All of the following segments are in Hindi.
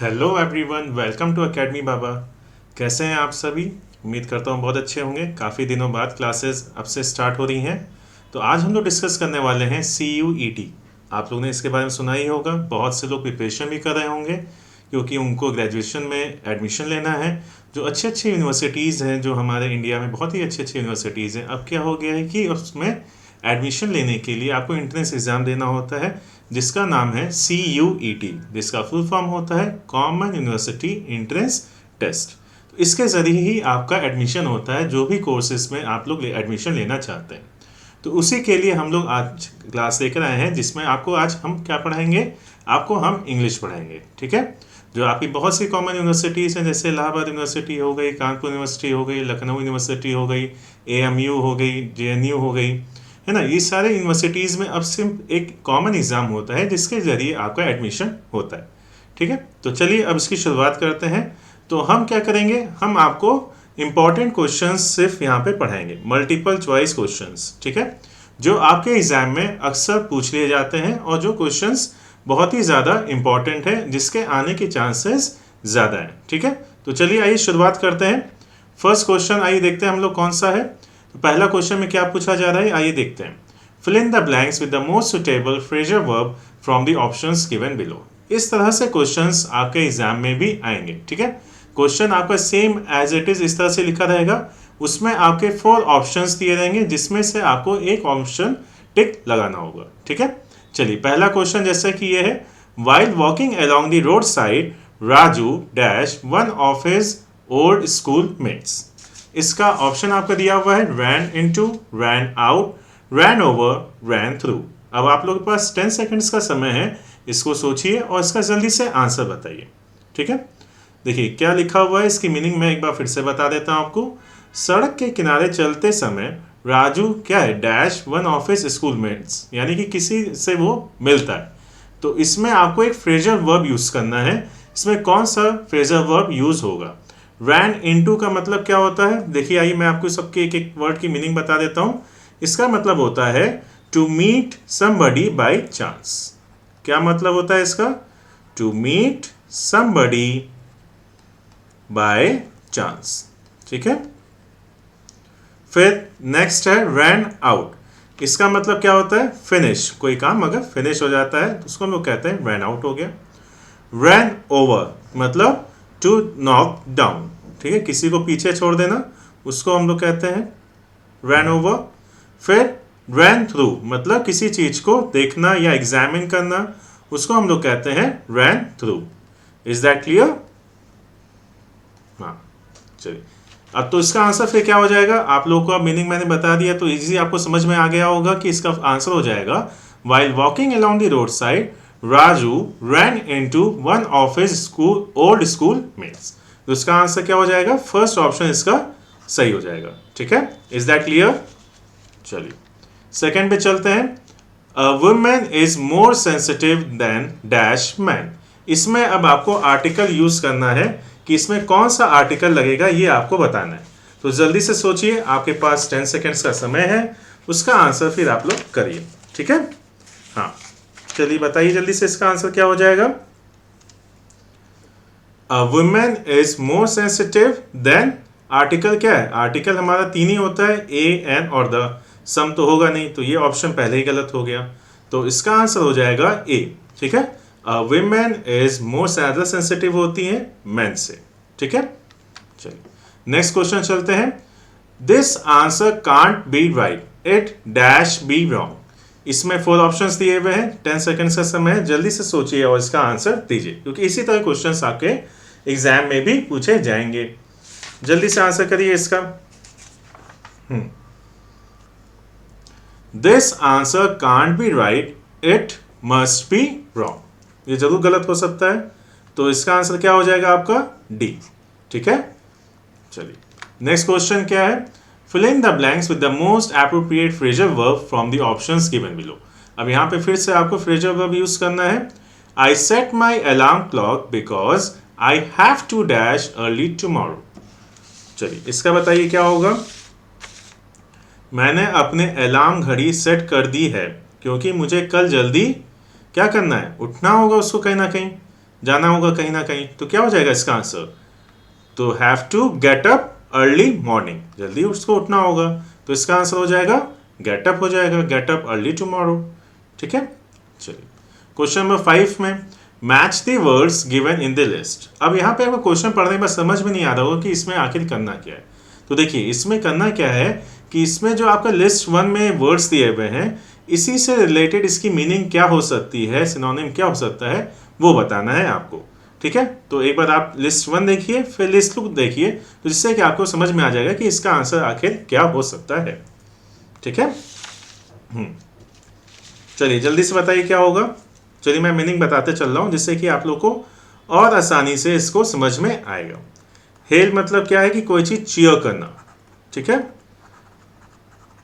Hello everyone, welcome to academy Baba. कैसे हैं आप सभी? उम्मीद करता हूँ बहुत अच्छे होंगे। काफ़ी दिनों बाद क्लासेस अब से स्टार्ट हो रही हैं। तो आज हम लोग डिस्कस करने वाले हैं CUET। आप लोगों ने इसके बारे में सुना ही होगा, बहुत से लोग प्रिपरेशन भी कर रहे होंगे क्योंकि उनको ग्रेजुएशन में एडमिशन लेना है। जो अच्छे अच्छे यूनिवर्सिटीज़ हैं, जो हमारे इंडिया में बहुत ही अच्छी अच्छी यूनिवर्सिटीज़ हैं, अब क्या हो गया है कि उसमें एडमिशन लेने के लिए आपको एंट्रेंस एग्ज़ाम देना होता है, जिसका नाम है CUET, जिसका फुल फॉर्म होता है कॉमन यूनिवर्सिटी एंट्रेंस टेस्ट। तो इसके ज़रिए ही आपका एडमिशन होता है, जो भी कोर्सेज में आप लोग एडमिशन लेना चाहते हैं। तो उसी के लिए हम लोग आज क्लास लेकर आए हैं, जिसमें आपको आज हम क्या पढ़ाएंगे, आपको हम इंग्लिश पढ़ाएंगे। ठीक है? जो आपकी बहुत सी कॉमन यूनिवर्सिटीज़ हैं, जैसे इलाहाबाद यूनिवर्सिटी हो गई, कानपुर यूनिवर्सिटी हो गई, लखनऊ यूनिवर्सिटी हो गई, AMU हो गई, JNU हो गई, है ना। ये सारे यूनिवर्सिटीज़ में अब सिर्फ एक कॉमन एग्ज़ाम होता है, जिसके ज़रिए आपका एडमिशन होता है। ठीक है? तो चलिए अब इसकी शुरुआत करते हैं। तो हम क्या करेंगे, हम आपको इंपॉर्टेंट क्वेश्चंस सिर्फ यहाँ पे पढ़ाएंगे, मल्टीपल चॉइस क्वेश्चंस। ठीक है? जो आपके एग्जाम में अक्सर पूछ लिए जाते हैं और जो क्वेश्चंस बहुत ही ज़्यादा इंपॉर्टेंट है, जिसके आने के चांसेस ज़्यादा हैं। ठीक है? तो चलिए आइए शुरुआत करते हैं। फर्स्ट क्वेश्चन आइए देखते हैं हम लोग कौन सा है। तो पहला क्वेश्चन में क्या पूछा जा रहा है, आइए देखते हैं। Fill in the blanks with the most suitable phrasal verb from the options given below. इस तरह से क्वेश्चंस आपके एग्जाम में भी आएंगे। ठीक है? क्वेश्चन आपका सेम एज इट इज इस तरह से लिखा रहेगा। उसमें आपके 4 ऑप्शंस दिए रहेंगे, जिसमें से आपको एक ऑप्शन टिक लगाना होगा। ठीक है? चलिए पहला क्वेश्चन जैसा कि ये है, while walking along the road side Raju dash one of his old school mates. इसका ऑप्शन आपका दिया हुआ है ran into, ran out, ran over, ran through. अब आप लोगों के पास 10 सेकंड्स का समय है, इसको सोचिए और इसका जल्दी से आंसर बताइए। ठीक है? देखिए क्या लिखा हुआ है, इसकी मीनिंग मैं एक बार फिर से बता देता हूं आपको। सड़क के किनारे चलते समय राजू क्या है, dash one of his school mates, यानी कि किसी से वो मिलता है। तो इसमें आपको एक फ्रेजर वर्ब यूज करना है। इसमें कौन सा फ्रेजर वर्ब यूज होगा? रैन इनटू का मतलब क्या होता है, देखिए आइए मैं आपको सबके एक एक वर्ड की मीनिंग बता देता हूं। इसका मतलब होता है to meet somebody by chance. क्या मतलब होता है इसका? To meet somebody by chance. ठीक है? फिर नेक्स्ट है रैन आउट। इसका मतलब क्या होता है? फिनिश, कोई काम अगर फिनिश हो जाता है तो उसको हम लोग कहते हैं रैन आउट हो गया। रैन ओवर मतलब टू नॉक डाउन। ठीक है? किसी को पीछे छोड़ देना, उसको हम लोग कहते हैं रैन ओवर। फिर रैन थ्रू मतलब किसी चीज को देखना या एग्जामिन करना, उसको हम लोग कहते हैं रैन थ्रू। Is that clear? हाँ, चलिए अब तो इसका आंसर फिर क्या हो जाएगा, आप लोगों को अब मीनिंग मैंने बता दिया तो इजी आपको समझ में आ गया होगा कि इसका आंसर हो जाएगा while walking along the road side Raju ran into one of his school old school mats. तो इसका आंसर क्या हो जाएगा? फर्स्ट ऑप्शन इसका सही हो जाएगा। ठीक है? Is that clear? चलिए सेकंड पे चलते हैं। A women is more sensitive than dash man. इसमें अब आपको आर्टिकल यूज करना है कि इसमें कौन सा आर्टिकल लगेगा, ये आपको बताना है। तो जल्दी से सोचिए, आपके पास 10 सेकेंड्स का समय है, उसका आंसर फिर आप लोग करिए। ठीक है? हाँ, चलिए बताइए जल्दी से इसका आंसर क्या हो जाएगा। A women is more sensitive than, article क्या है? आर्टिकल हमारा 3 ही होता है, ए एन और द। सम तो होगा नहीं, तो ये ऑप्शन पहले ही गलत हो गया। तो इसका आंसर हो जाएगा ए। ठीक है? वुमेन इज मोर ज्यादा सेंसिटिव होती हैं मैन से। ठीक है? चलिए नेक्स्ट क्वेश्चन चलते हैं। This answer can't be right, it dash be wrong. इसमें 4 ऑप्शंस दिए हुए हैं, 10 सेकंड्स का समय है, जल्दी से सोचिए और इसका आंसर दीजिए, क्योंकि इसी तरह क्वेश्चंस आपके एग्जाम में भी पूछे जाएंगे। जल्दी से आंसर करिए इसका। This answer can't be right, it must be wrong. ये जरूर गलत हो सकता है, तो इसका आंसर क्या हो जाएगा आपका? डी। ठीक है? चलिए नेक्स्ट क्वेश्चन क्या है, fill in the blanks with the most appropriate phrasal verb from the options given below. अब यहां पे फिर से आपको फ्रेजर वर्ब यूज करना है। I set my alarm clock because I have to dash early tomorrow. चलिए इसका बताइए क्या होगा। मैंने अपने अलार्म घड़ी सेट कर दी है क्योंकि मुझे कल जल्दी क्या करना है, उठना होगा उसको कहीं ना कहीं। जाना होगा कहीं ना कहीं, तो क्या हो जाएगा इसका आंसर? तो have to get up early morning, जल्दी उसको उठना होगा, तो इसका आंसर हो जाएगा गेट अप हो जाएगा, गेट अप अर्ली टुमारो। ठीक है, चलिए क्वेश्चन नंबर 5 में match the words given in the list. अब यहाँ पे आपको क्वेश्चन पढ़ने में समझ में नहीं आ रहा होगा कि इसमें आखिर करना क्या है। तो देखिए इसमें करना क्या है कि इसमें जो आपका लिस्ट 1 में वर्ड्स दिए हुए हैं, इसी से रिलेटेड इसकी मीनिंग क्या हो सकती है, सिनोनिम क्या हो सकता है, वो बताना है आपको। ठीक है, तो एक बार आप लिस्ट 1 देखिए, फिर लिस्ट 2 देखिए, तो जिससे कि आपको समझ में आ जाएगा कि इसका आंसर आखिर क्या हो सकता है। ठीक है, चलिए जल्दी से बताइए क्या होगा। चलिए मैं मीनिंग बताते चल रहा हूँ, जिससे कि आप लोग को और आसानी से इसको समझ में आएगा। हेल मतलब क्या है कि कोई चीज चीयर करना, ठीक है,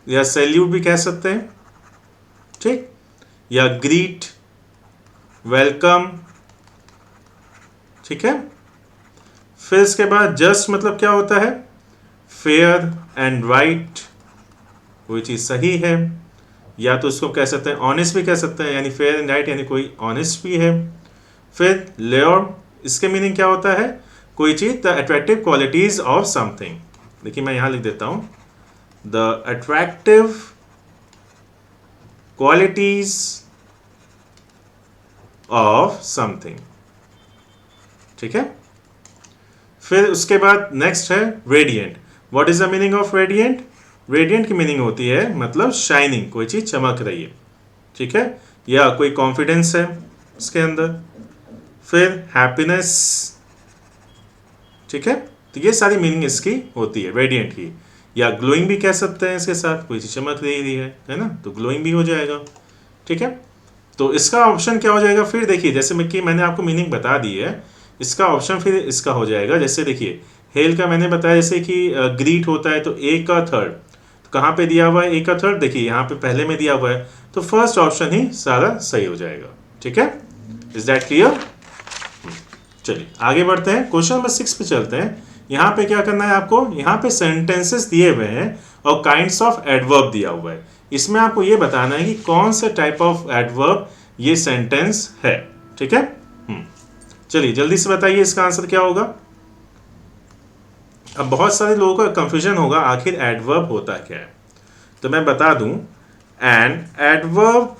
या सैल्यूट भी कह सकते हैं, ठीक, या ग्रीट, वेलकम, ठीक है। फिर इसके बाद जस्ट मतलब क्या होता है, फेयर एंड राइट, कोई चीज सही है, या तो उसको कह सकते हैं ऑनेस्ट भी कह सकते हैं, यानी फेयर एंड राइट यानी कोई ऑनेस्ट भी है। फिर लेयर, इसके मीनिंग क्या होता है, कोई चीज the attractive qualities of something. देखिए मैं यहां लिख देता हूं, the attractive qualities of something, ठीक है। फिर उसके बाद नेक्स्ट है radiant. What is the meaning of radiant? Radiant की मीनिंग होती है मतलब शाइनिंग, कोई चीज चमक रही है, ठीक है, या कोई कॉन्फिडेंस है उसके अंदर। फिर हैप्पीनेस, ठीक है, तो ये सारी मीनिंग इसकी होती है रेडिएंट की। या ग्लोइंग भी कह सकते हैं, इसके साथ कोई चीज चमक रही है ना, तो ग्लोइंग भी हो जाएगा। ठीक है, तो इसका ऑप्शन क्या हो जाएगा? फिर देखिए जैसे कि मैंने आपको मीनिंग बता दी है, इसका ऑप्शन फिर इसका हो जाएगा। जैसे देखिए हेल का मैंने बताया, जैसे कि ग्रीट होता है तो ए का थर्ड, तो कहाँ पे दिया हुआ है ए का थर्ड? देखिए यहाँ पे पहले में दिया हुआ है, तो फर्स्ट ऑप्शन ही सारा सही हो जाएगा। ठीक है, इज दैट क्लियर? चलिए आगे बढ़ते हैं, क्वेश्चन नंबर 6 पे चलते हैं। यहाँ पे क्या करना है आपको, यहाँ पे सेंटेंसेस दिए हुए हैं और काइंड्स ऑफ एडवर्ब दिया हुआ है। इसमें आपको ये बताना है कि कौन सा टाइप ऑफ एडवर्ब ये सेंटेंस है। ठीक है, चलिए जल्दी से बताइए इसका आंसर क्या होगा। अब बहुत सारे लोगों का कंफ्यूजन होगा आखिर एडवर्ब होता क्या है, तो मैं बता दूं, an adverb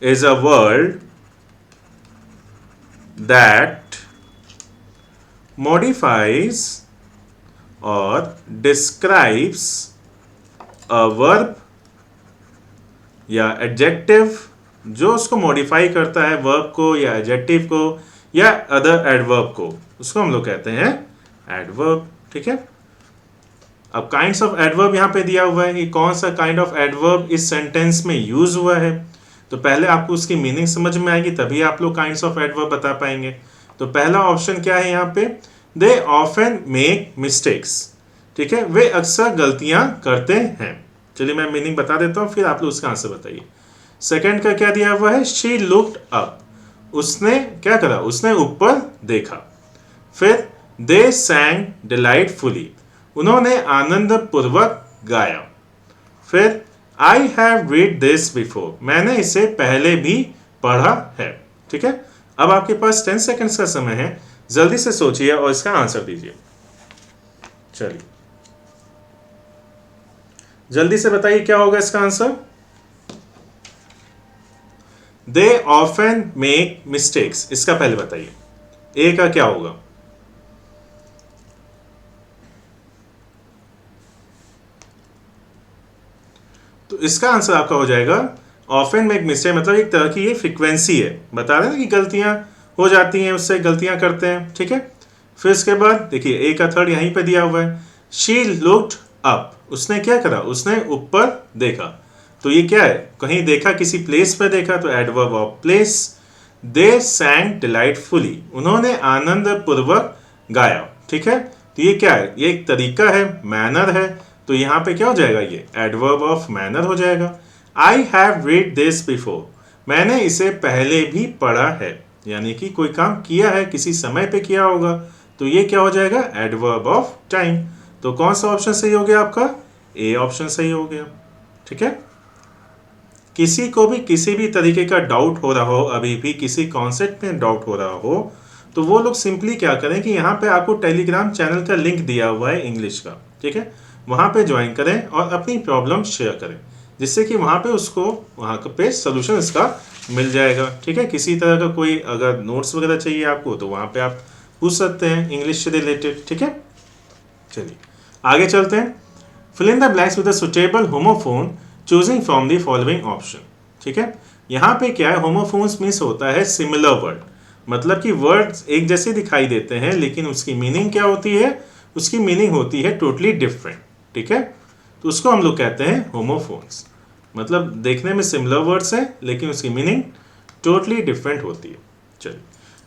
is a word that modifies or describes a verb या adjective, जो उसको मॉडिफाई करता है वर्ब को या एडजेक्टिव को या अदर एडवर्ब को, उसको हम लोग कहते हैं एडवर्ब। ठीक है, अब काइंड्स ऑफ एडवर्ब यहाँ पे दिया हुआ है कि कौन सा काइंड ऑफ एडवर्ब इस सेंटेंस में यूज हुआ है, तो पहले आपको उसकी मीनिंग समझ में आएगी, तभी आप लोग काइंड्स ऑफ एडवर्ब बता पाएंगे। तो पहला ऑप्शन क्या है यहाँ पे, दे ऑफन मेक मिस्टेक्स, ठीक है, वे अक्सर गलतियां करते हैं। चलिए मैं मीनिंग बता देता हूं, फिर आप लोग उसका आंसर बताइए। सेकंड का क्या दिया हुआ है, शी लुक्ड अप, उसने क्या करा, उसने ऊपर देखा। फिर दे सैंग डिलाइटफुली, उन्होंने आनंद पूर्वक गाया। फिर I have read this before, मैंने इसे पहले भी पढ़ा है। ठीक है, अब आपके पास 10 सेकंड्स का समय है, जल्दी से सोचिए और इसका आंसर दीजिए। चलिए जल्दी से बताइए क्या होगा इसका answer. They often make mistakes, इसका पहले बताइए, ए का क्या होगा? तो इसका आंसर आपका हो जाएगा ऑफन मेक मिस्टेक, मतलब एक तरह की ये फ्रीक्वेंसी है, बता रहे हैं कि गलतियां हो जाती हैं, उससे गलतियां करते हैं। ठीक है, फिर इसके बाद देखिए ए का थर्ड यहीं पे दिया हुआ है, शी लुक्ड अप, उसने क्या करा, उसने ऊपर देखा। तो ये क्या है, कहीं देखा, किसी प्लेस पर देखा, तो adverb of place. They sang delightfully, उन्होंने आनंद पूर्वक गाया। ठीक है, तो ये क्या है, ये एक तरीका है, मैनर है, तो यहाँ पे क्या हो जाएगा, ये एडवर्ब ऑफ मैनर हो जाएगा। I have read this before, मैंने इसे पहले भी पढ़ा है, यानी कि कोई काम किया है, किसी समय पे किया होगा, तो ये क्या हो जाएगा, एडवर्ब ऑफ टाइम। तो कौन सा ऑप्शन सही हो गया आपका, ए ऑप्शन सही हो गया। ठीक है, किसी को भी किसी भी तरीके का डाउट हो रहा हो, अभी भी किसी कॉन्सेप्ट में डाउट हो रहा हो, तो वो लोग सिंपली क्या करें कि यहाँ पे आपको टेलीग्राम चैनल का लिंक दिया हुआ है इंग्लिश का, ठीक है, वहाँ पे ज्वाइन करें और अपनी प्रॉब्लम शेयर करें, जिससे कि वहाँ पे उसको वहाँ पे सोल्यूशन इसका मिल जाएगा, ठीक है। किसी तरह का कोई अगर नोट्स वगैरह चाहिए आपको तो वहाँ पे आप पूछ सकते हैं इंग्लिश से रिलेटेड, ठीक है। चलिए आगे चलते हैं। Fill in the blanks with a suitable homophone choosing from the following option, ठीक है। यहाँ पे क्या है, होमोफोन्स मीन्स होता है सिमिलर वर्ड, मतलब कि वर्ड्स एक जैसे दिखाई देते हैं लेकिन उसकी मीनिंग क्या होती है, उसकी मीनिंग होती है टोटली डिफरेंट, ठीक है। तो उसको हम लोग कहते हैं होमोफोन्स, मतलब देखने में सिमिलर वर्ड्स है लेकिन उसकी मीनिंग टोटली डिफरेंट होती है। चलिए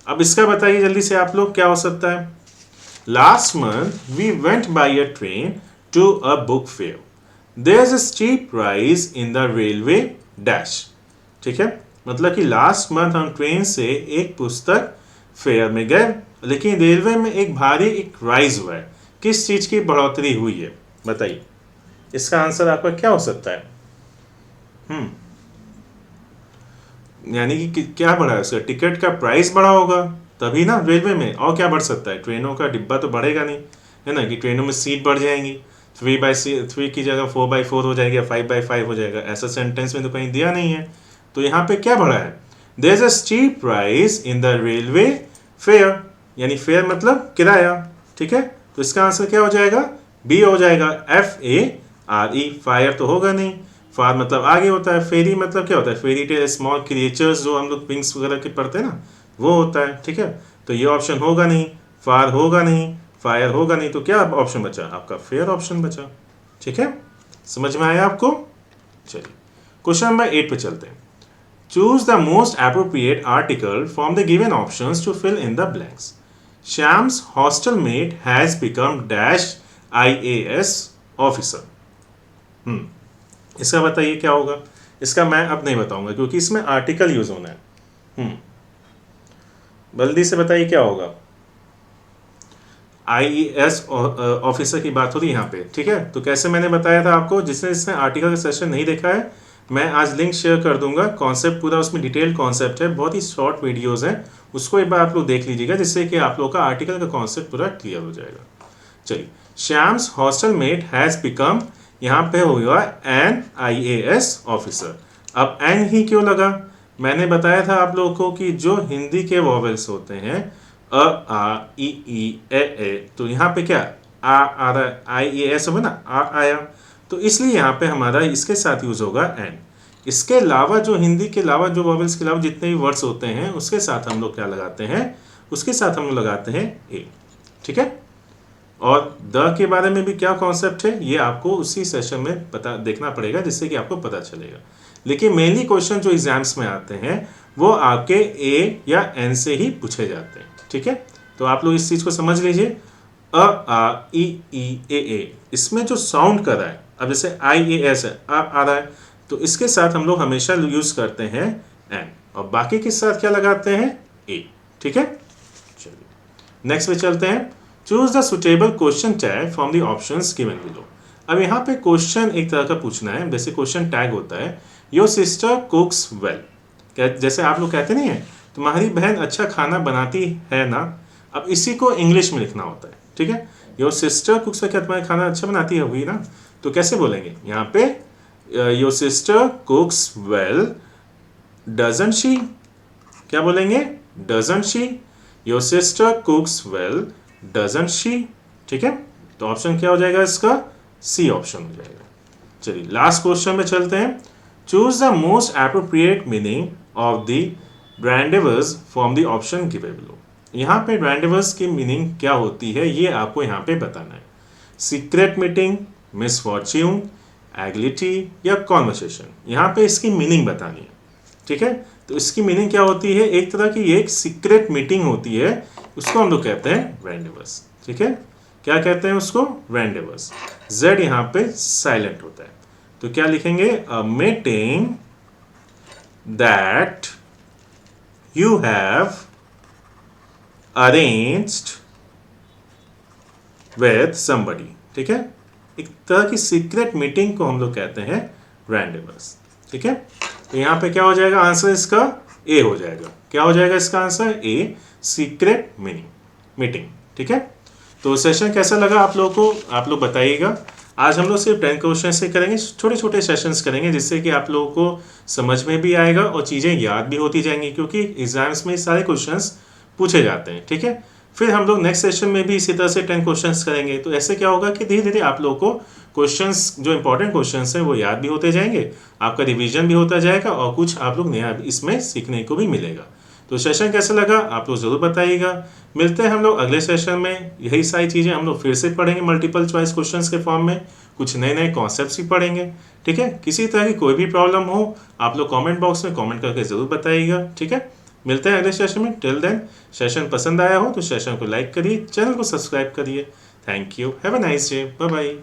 अब इसका बताइए जल्दी से आप लोग, क्या हो सकता है। Last month we went by a train to a book fair, there is a steep rise in the railway dash, ठीक है। मतलब कि लास्ट मंथ हम ट्रेन से एक पुस्तक फेयर में गए लेकिन रेलवे में एक भारी एक राइज हुआ है, किस चीज की बढ़ोतरी हुई है, बताइए। इसका आंसर आपका क्या हो सकता है। यानी कि क्या बढ़ा है, उसका टिकट का प्राइस बढ़ा होगा तभी ना रेलवे में, और क्या बढ़ सकता है, ट्रेनों का डिब्बा तो बढ़ेगा नहीं, है ना, कि ट्रेनों में सीट बढ़ जाएंगी, 3/3 की जगह 4/4 हो जाएगी या 5/5 हो जाएगा, ऐसा सेंटेंस में तो कहीं दिया नहीं है। तो यहाँ पे क्या बढ़ा है, there is a steep rise in the railway fare, यानी फेयर मतलब किराया, ठीक है। तो इसका आंसर क्या हो जाएगा, बी हो जाएगा, FARE, फायर तो होगा नहीं, फार मतलब आगे होता है, फेरी मतलब क्या होता है, फेरी टेल स्मॉल क्रिएचर्स जो हम लोग विंग्स वगैरह के पढ़ते हैं ना, वो होता है, ठीक है। तो ये ऑप्शन होगा नहीं, फार होगा नहीं, फायर होगा नहीं, तो क्या ऑप्शन बचा आपका, फेयर ऑप्शन बचा, ठीक है। समझ में आया आपको। चलिए क्वेश्चन नंबर 8 पे चलते हैं। Choose the most appropriate article from the given options to fill in the blanks. Shyam's hostel mate has become dash IAS officer. इसका बताइए क्या होगा। इसका मैं अब नहीं बताऊंगा क्योंकि इसमें आर्टिकल यूज होना है। जल्दी से बताइए क्या होगा। IAS ऑफिसर की बात हो रही है यहाँ पे, ठीक है। तो कैसे मैंने बताया था आपको, जिसने इसने आर्टिकल का सेशन नहीं देखा है, मैं आज लिंक शेयर कर दूंगा, कॉन्सेप्ट पूरा उसमें डिटेल कॉन्सेप्ट है, बहुत ही शॉर्ट वीडियोस हैं, उसको एक बार आप लोग देख लीजिएगा जिससे कि आप लोग का आर्टिकल का कॉन्सेप्ट पूरा क्लियर हो जाएगा। चलिए, Shyam's hostel mate has become, यहाँ पे होगा एन IAS ऑफिसर। अब एन ही क्यों लगा, मैंने बताया था आप लोगों को कि जो हिंदी के वॉवेल्स होते हैं अ आ इ ई ए, तो यहाँ पे क्या आ रहा है, IAS होगा ना, आ आया, तो इसलिए यहाँ पे हमारा इसके साथ यूज होगा एन। इसके अलावा जो हिंदी के अलावा जो वॉवेल्स के अलावा जितने भी वर्ड्स होते हैं उसके साथ हम लोग क्या लगाते हैं, उसके साथ हम लोग लगाते हैं ए, ठीक है। और द के बारे में भी क्या कॉन्सेप्ट है ये आपको उसी सेशन में पता देखना पड़ेगा जिससे कि आपको पता चलेगा। लेकिन मेनली क्वेश्चन जो एग्जाम्स में आते हैं वो आपके ए या एन से ही पूछे जाते हैं, ठीक है। तो आप लोग इस चीज को समझ लीजिए, अ आ इ ई ए, इसमें जो साउंड कर रहा है, अब जैसे IAS है, आ रहा है, तो इसके साथ हम लोग हमेशा यूज करते हैं एन, और बाकी के साथ क्या लगाते हैं, ए, ठीक है। चलिए नेक्स्ट पे चलते हैं। Choose the suitable question tag from the options given below. अब यहाँ पे क्वेश्चन एक तरह का पूछना है, जैसे क्वेश्चन टैग होता है, योर सिस्टर कुक्स वेल, जैसे आप लोग कहते नहीं है तुम्हारी बहन अच्छा खाना बनाती है ना, अब इसी को इंग्लिश में लिखना होता है, ठीक है। योर सिस्टर कुक्स वेल, क्या तुम्हारी खाना अच्छा बनाती है, हुई ना, तो कैसे बोलेंगे यहाँ पे, your sister कुक्स well doesn't she, क्या बोलेंगे, doesn't she, your sister कुक्स well doesn't she, ठीक है। तो ऑप्शन क्या हो जाएगा इसका, सी ऑप्शन हो जाएगा। चलिए लास्ट क्वेश्चन में चलते हैं। Choose the most appropriate meaning of the ब्रांडेवर्स from the option given below. यहाँ पे ब्रांडेवर्स की मीनिंग क्या होती है ये आपको यहाँ पे बताना है। सीक्रेट मीटिंग, मिसफॉर्च्यून, एग्लिटी या कॉन्वर्सेशन, यहाँ पे इसकी मीनिंग बतानी है, ठीक है। तो इसकी मीनिंग क्या होती है, एक तरह की एक सीक्रेट मीटिंग होती है, उसको हम लोग कहते हैं रेंडेवर्स, ठीक है। क्या कहते हैं उसको, रेंडेवर्स। जेड यहाँ पे साइलेंट होता है, तो क्या लिखेंगे, a meeting that you have arranged with somebody, ठीक है। एक तरह की सीक्रेट मीटिंग को हम लोग कहते हैं रेंडेवर्स, ठीक है। तो यहाँ पे क्या हो जाएगा आंसर, इसका ए हो जाएगा। क्या हो जाएगा इसका आंसर, ए। Secret meeting. ठीक है, तो सेशन कैसा लगा आप लोगों को, आप लोग बताइएगा। आज हम लोग सिर्फ 10 क्वेश्चन से करेंगे, छोटे छोटे सेशंस करेंगे, जिससे कि आप लोगों को समझ में भी आएगा और चीज़ें याद भी होती जाएंगी, क्योंकि एग्जाम्स में सारे क्वेश्चंस पूछे जाते हैं। ठीक है, फिर हम लोग नेक्स्ट सेशन में भी इसी तरह से 10 क्वेश्चंस करेंगे। तो ऐसे क्या होगा कि धीरे धीरे आप लोगों को क्वेश्चंस, जो इंपॉर्टेंट क्वेश्चंस हैं वो याद भी होते जाएंगे, आपका रिवीजन भी होता जाएगा और कुछ आप लोग नया इसमें सीखने को भी मिलेगा। तो सेशन कैसा लगा आप लोग ज़रूर बताइएगा। मिलते हैं हम लोग अगले सेशन में, यही सारी चीज़ें हम लोग फिर से पढ़ेंगे, मल्टीपल चॉइस क्वेश्चंस के फॉर्म में, कुछ नए नए कॉन्सेप्ट्स भी पढ़ेंगे। ठीक है, किसी तरह की कोई भी प्रॉब्लम हो आप लोग कमेंट बॉक्स में कमेंट करके ज़रूर बताइएगा। ठीक है, मिलते हैं अगले सेशन में। टिल देन, सेशन पसंद आया हो तो सेशन को लाइक करिए, चैनल को सब्सक्राइब करिए। Thank you, have a nice day, bye bye.